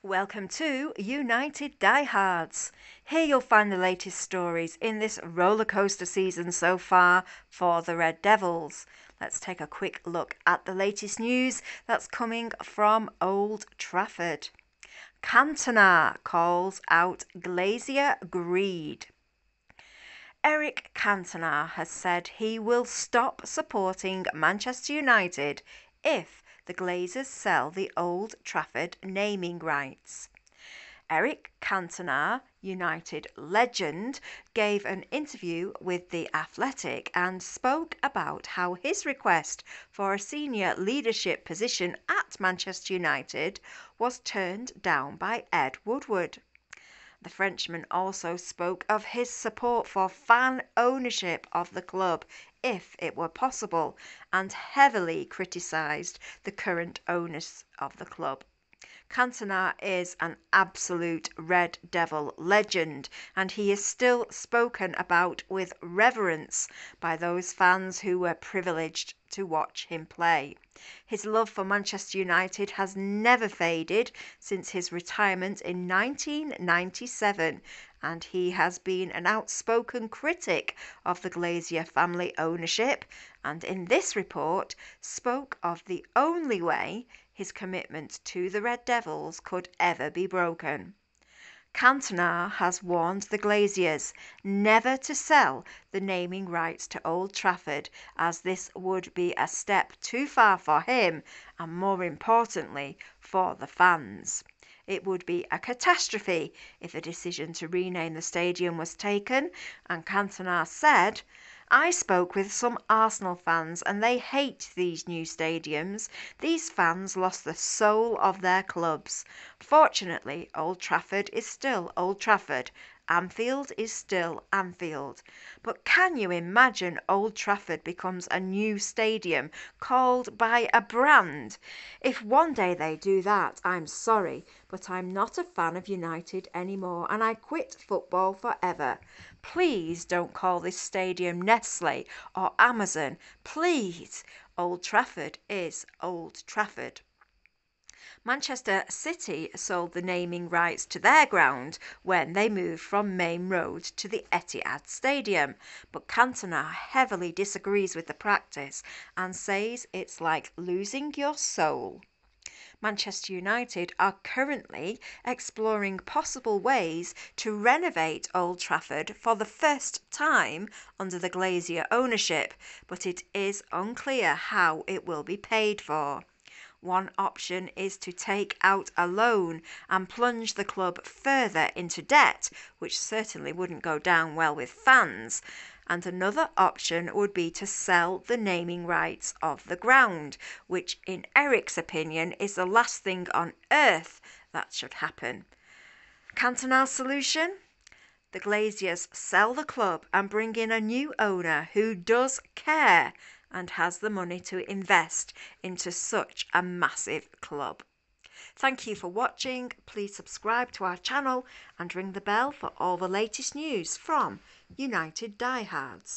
Welcome to United Diehards. Here you'll find the latest stories in this rollercoaster season so far for the Red Devils. Let's take a quick look at the latest news that's coming from Old Trafford. Cantona calls out Glazier greed. Eric Cantona has said he will stop supporting Manchester United if the Glazers sell the Old Trafford naming rights. Eric Cantona, United legend, gave an interview with The Athletic and spoke about how his request for a senior leadership position at Manchester United was turned down by Ed Woodward. The Frenchman also spoke of his support for fan ownership of the club if it were possible, and heavily criticised the current owners of the club. Cantona is an absolute Red Devil legend, and he is still spoken about with reverence by those fans who were privileged to watch him play. His love for Manchester United has never faded since his retirement in 1997, and he has been an outspoken critic of the Glazier family ownership, and in this report spoke of the only way his commitment to the Red Devils could ever be broken. Cantona has warned the Glaziers never to sell the naming rights to Old Trafford, as this would be a step too far for him and, more importantly, for the fans. It would be a catastrophe if a decision to rename the stadium was taken, and Cantona said, "I spoke with some Arsenal fans and they hate these new stadiums. These fans lost the soul of their clubs. Fortunately, Old Trafford is still Old Trafford. Anfield is still Anfield. But can you imagine Old Trafford becomes a new stadium called by a brand? If one day they do that, I'm sorry, but I'm not a fan of United anymore and I quit football forever. Please don't call this stadium Nestle or Amazon. Please. Old Trafford is Old Trafford." Manchester City sold the naming rights to their ground when they moved from Main Road to the Etihad Stadium, but Cantona heavily disagrees with the practice and says it's like losing your soul. Manchester United are currently exploring possible ways to renovate Old Trafford for the first time under the Glazier ownership, but it is unclear how it will be paid for. One option is to take out a loan and plunge the club further into debt, which certainly wouldn't go down well with fans. And another option would be to sell the naming rights of the ground, which in Eric's opinion is the last thing on earth that should happen. Cantona's solution? The Glaziers sell the club and bring in a new owner who does care and has the money to invest into such a massive club. Thank you for watching. Please subscribe to our channel and ring the bell for all the latest news from United Diehards.